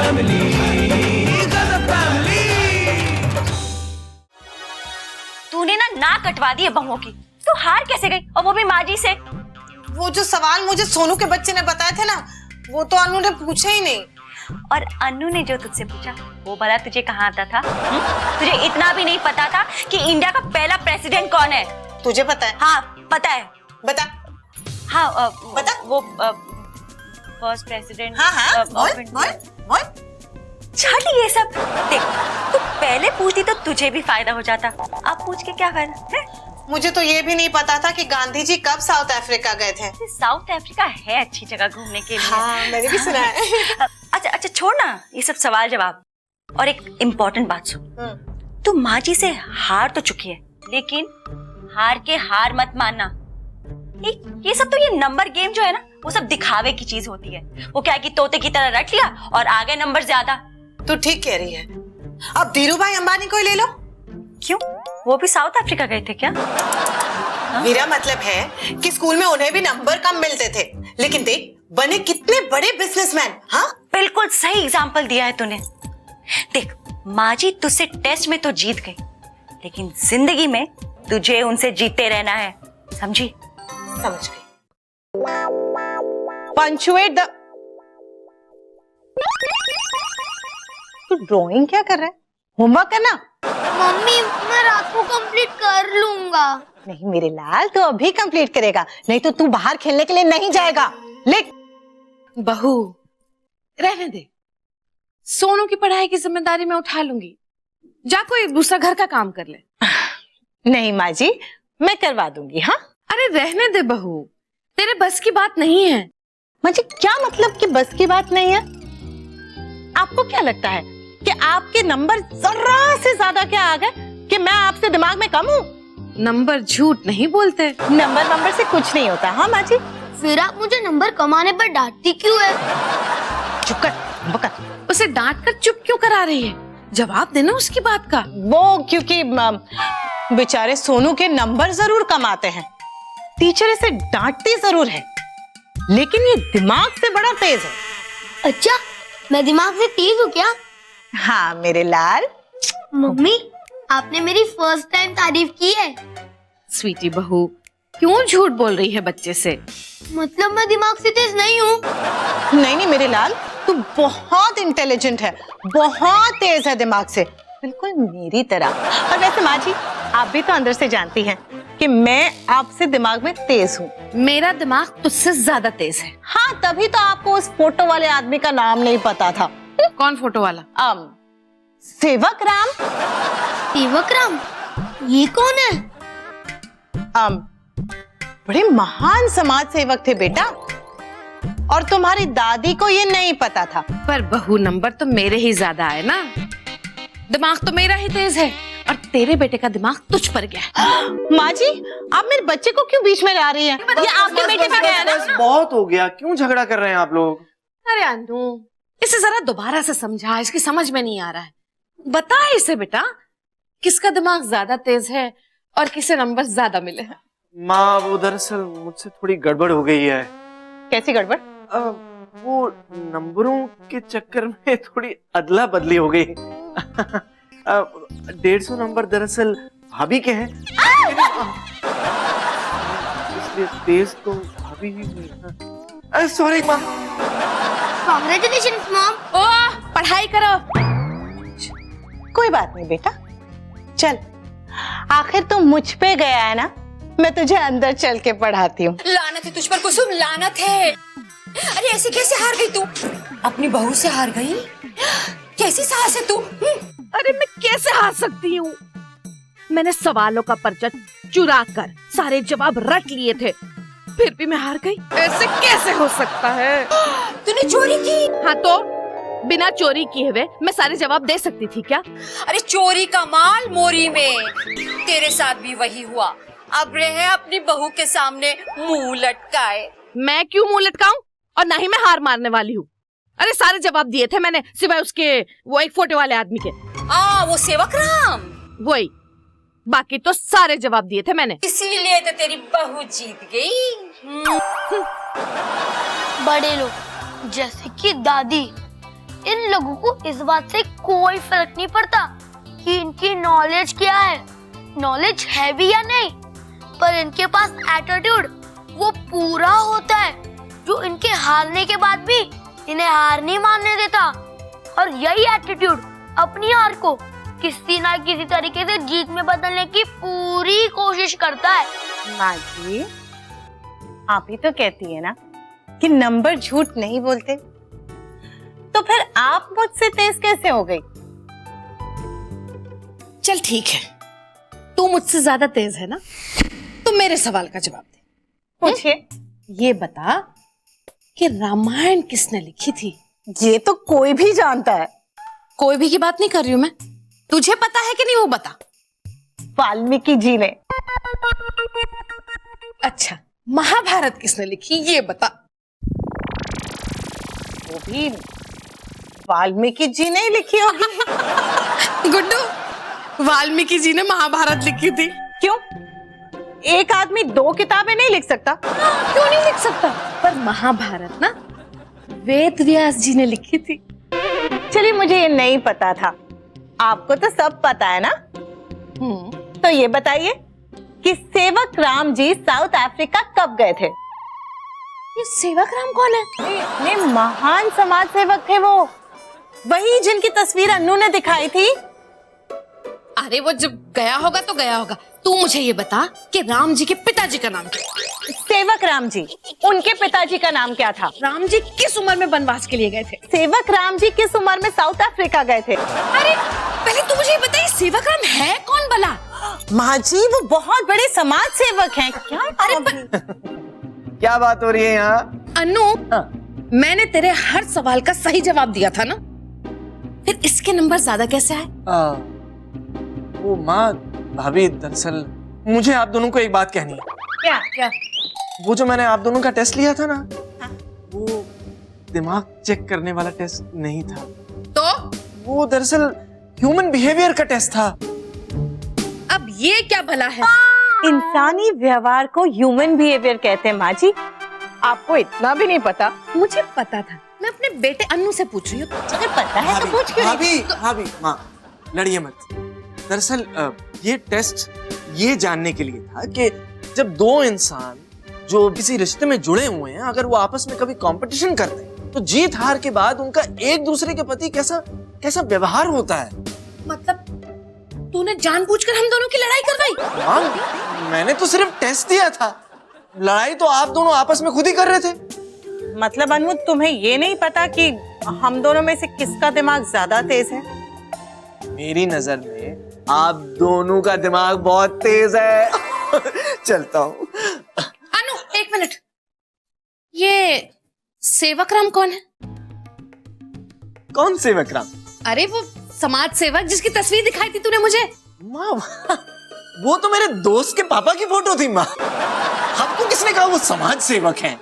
Family, गजब family. तूने ना कटवा दी है बहुओं की, तो हार कैसे गई, और वो भी माँ जी से? वो जो सवाल मुझे सोनू के बच्चे ने बताए थे ना, वो तो अनु ने पूछा ही नहीं। और अनु ने जो तुझसे पूछा वो भला तुझे कहाँ आता था? तुझे इतना भी नहीं पता था कि इंडिया का पहला प्रेसिडेंट कौन है? तुझे पता है? हाँ पता है। बता। हाँ बता। वो फर्स्ट प्रेसिडेंट। हाँ बोल। छट ये सब। देख, तू पहले पूछती तो तुझे भी फायदा हो जाता, अब पूछ के क्या फायदा है? मुझे तो ये भी नहीं पता था कि गांधी जी कब साउथ अफ्रीका गए थे। साउथ अफ्रीका है अच्छी जगह घूमने के लिए। हाँ, मैंने भी सुना है। अच्छा छोड़ ना ये सब सवाल जवाब, और एक इम्पोर्टेंट बात सुन। तू माँ जी से हार तो चुकी है, लेकिन हार के हार मत मानना। ये सब तो, ये नंबर गेम जो है ना, वो सब दिखावे की चीज होती है। वो क्या है कि तोते की तरह रट लिया और आ गए नंबर ज्यादा। तू ठीक कह रही है। अब धीरू भाई अंबानी को ही ले लो। क्यों, वो भी साउथ अफ्रीका गए थे क्या? मेरा मतलब है कि स्कूल में उन्हें भी नंबर कम मिलते थे, लेकिन देख बने कितने बड़े बिजनेसमैन। हाँ, बिल्कुल सही एग्जाम्पल दिया है तूने। देख, माँ जी तुझसे टेस्ट में तो जीत गई, लेकिन जिंदगी में तुझे उनसे जीतते रहना है, समझी? समझ गई। Punctuate the. तू ड्राइंग क्या कर रहा है? होमवर्क करना। मम्मी मैं रात को कंप्लीट कर लूंगा। नहीं मेरे लाल, तू अभी कंप्लीट करेगा, नहीं तो तू बाहर खेलने के लिए नहीं जाएगा। लिख। बहू रहने दे, सोनू की पढ़ाई की जिम्मेदारी मैं उठा लूंगी। जा कोई दूसरा घर का काम कर ले। नहीं माँ जी, मैं करवा दूंगी। हाँ अरे रहने दे बहू, तेरे बस की बात नहीं है। माँ जी क्या मतलब कि बस की बात नहीं है? आपको क्या लगता है कि आपके नंबर जरा से ज्यादा क्या आ गए कि मैं आपसे दिमाग में कम हूँ? नंबर झूठ नहीं बोलते। नंबर से कुछ नहीं होता। हाँ माँ जी। फिर आप मुझे नंबर कमाने पर डांटती क्यों है? चुप कर बकर। उसे डांट कर चुप क्यों करा रही है? जवाब देना उसकी बात का। वो क्योंकि बेचारे सोनू के नंबर जरूर कम आते हैं, टीचर इसे डांटती जरूर है, लेकिन ये दिमाग से बड़ा तेज है। अच्छा, मैं दिमाग से तेज हूँ क्या? हाँ मेरे लाल। मम्मी आपने मेरी फर्स्ट टाइम तारीफ की है। स्वीटी बहू क्यों झूठ बोल रही है बच्चे से? मतलब मैं दिमाग से तेज नहीं हूँ? नहीं मेरे लाल, तू बहुत इंटेलिजेंट है, बहुत तेज है दिमाग से, बिल्कुल मेरी तरह। और वैसे माँ जी आप भी तो अंदर से जानती हैं कि मैं आपसे दिमाग में तेज हूँ। मेरा दिमाग तुझसे ज्यादा तेज है। हाँ तभी तो आपको उस फोटो वाले आदमी का नाम नहीं पता था। कौन फोटो वाला? सेवक राम। सेवक राम? ये कौन है? बड़े महान समाज सेवक थे बेटा, और तुम्हारी दादी को ये नहीं पता था। पर बहू नंबर तो मेरे ही ज्यादा आए ना, दिमाग तो मेरा ही तेज है, और तेरे बेटे का दिमाग तुझ पर गया है। माँ जी आप मेरे बच्चे को क्यों बीच में ला रही हैं? ये आपके बेटे पे गया ना? बहुत हो गया, क्यों झगड़ा कर रहे हैं आप लोग? अरे अनु, इसे जरा दोबारा से समझा, इसकी समझ में नहीं आ रहा है। बता इसे बेटा, किसका दिमाग ज्यादा तेज है और किसे नंबर ज्यादा मिले हैं? माँ वो दरअसल मुझसे थोड़ी गड़बड़ हो गई है। कैसी गड़बड़? वो नंबरों के चक्कर में थोड़ी अदला बदली हो गई। 150 नंबर दरअसल भाभी के हैं, इसलिए तेज तो भाभी ही हुई। सॉरी माँ। Congratulations mom. ओह पढ़ाई करो। कोई बात नहीं बेटा, चल आखिर तो मुझ पे गया है ना, मैं तुझे अंदर चल के पढ़ाती हूँ। लानत है तुझ पर कुसुम, लानत है। अरे ऐसे कैसे हार गई तू? अपनी बहू से हार गई? कैसी साहस है तू? अरे मैं कैसे हार सकती हूँ? मैंने सवालों का पर्चा चुरा कर सारे जवाब रट लिए थे, फिर भी मैं हार गई। ऐसे कैसे हो सकता है? तूने चोरी की? हाँ तो बिना चोरी किए हुए मैं सारे जवाब दे सकती थी क्या? अरे चोरी का माल मोरी में, तेरे साथ भी वही हुआ। अब रहे अपनी बहू के सामने मुंह लटकाए। मैं क्यों मुंह लटकाऊं? और ना ही मैं हार मारने वाली हूँ। अरे सारे जवाब दिए थे मैंने, सिवाय उसके वो एक फोटो वाले आदमी के। वो सेवक राम, वही, बाकी तो सारे जवाब दिए थे मैंने। इसीलिए तो तेरी बहू जीत गई। बड़े लोग जैसे कि दादी इन लोगों को इस बात से कोई फर्क नहीं पड़ता कि इनकी नॉलेज क्या है, नॉलेज है भी या नहीं, पर इनके पास एटीट्यूड वो पूरा होता है जो इनके हारने के बाद भी इन्हें हार नहीं मानने देता। और यही एटीट्यूड अपनी हार को किसी ना किसी तरीके से जीत में बदलने की पूरी कोशिश करता है। माँ जी, आप ही तो कहती है ना कि नंबर झूठ नहीं बोलते, तो फिर आप मुझसे तेज कैसे हो गई? चल ठीक है, तू मुझसे ज्यादा तेज है ना, तो मेरे सवाल का जवाब दे। पूछिए। ये बता कि रामायण किसने लिखी थी? ये तो कोई भी जानता है। कोई भी की बात नहीं कर रही हूं मैं, तुझे पता है कि नहीं वो बता। वाल्मीकि जी ने। अच्छा, महाभारत किसने लिखी ये बता। वो भी वाल्मीकि जी ने ही लिखी होगी। गुड्डू, वाल्मीकि जी ने महाभारत लिखी थी। क्यों? एक आदमी 2 किताबें नहीं लिख सकता? क्यों नहीं लिख सकता? पर महाभारत ना वेद व्यास जी ने लिखी थी। चलिए, मुझे ये नहीं पता था, आपको तो सब पता है ना। तो ये बताइए कि सेवक राम जी साउथ अफ्रीका कब गए थे? ये सेवक राम कौन है? इतने महान समाज सेवक थे वो, वही जिनकी तस्वीर अन्नू ने दिखाई थी। अरे वो जब गया होगा तो गया होगा। तू मुझे ये बता कि राम जी के पिताजी का नाम क्या? सेवक राम जी, उनके पिताजी का नाम क्या था? राम जी किस उम्र में वनवास के लिए गए थे? सेवक राम जी किस उम्र में साउथ अफ्रीका गए थे? अरे पहले तू मुझे ये बताइए, सेवक राम है कौन भला? माँ जी, वो बहुत बड़े समाज सेवक हैं। क्या? अरे क्या बात हो रही है यहाँ? अनु, मैंने तेरे हर सवाल का सही जवाब दिया था ना, फिर इसके नंबर ज्यादा कैसे आए? वो माँ, भाभी, दरअसल मुझे आप दोनों को एक बात कहनी है। क्या? क्या? वो जो मैंने आप दोनों का टेस्ट लिया था ना, वो दिमाग चेक करने वाला टेस्ट नहीं था। तो वो दरअसल ह्यूमन बिहेवियर का टेस्ट था। अब ये क्या भला है? इंसानी व्यवहार को ह्यूमन बिहेवियर कहते हैं माँ जी, आपको इतना भी नहीं पता? मुझे पता था, मैं अपने बेटे अनु से पूछ रही हूँ। तुझे पता है तो पूछ क्यों नहीं? भाभी, भाभी, माँ, लड़िए मत। दरअसल ये टेस्ट ये जानने के लिए था कि जब 2 इंसान जो किसी रिश्ते में जुड़े हुए हैं, अगर वो आपस में कभी कंपटीशन करते हैं, तो जीत हार के बाद उनका एक दूसरे के प्रति कैसा कैसा व्यवहार होता है। मतलब तूने जानबूझकर हम दोनों की लड़ाई करवाई? हाँ, मैंने तो सिर्फ टेस्ट दिया था, लड़ाई तो आप दोनों आपस में खुद ही कर रहे थे। मतलब अनु, तुम्हें ये नहीं पता कि हम दोनों में से किसका दिमाग ज्यादा तेज है? मेरी नजर में आप दोनों का दिमाग बहुत तेज है। चलता हूँ। अनु, 1 मिनट, ये सेवक राम कौन है? कौन सेवक राम? अरे वो समाज सेवक जिसकी तस्वीर दिखाई थी तूने मुझे। माँ, वो तो मेरे दोस्त के पापा की फोटो थी माँ। आपको किसने कहा वो समाज सेवक हैं?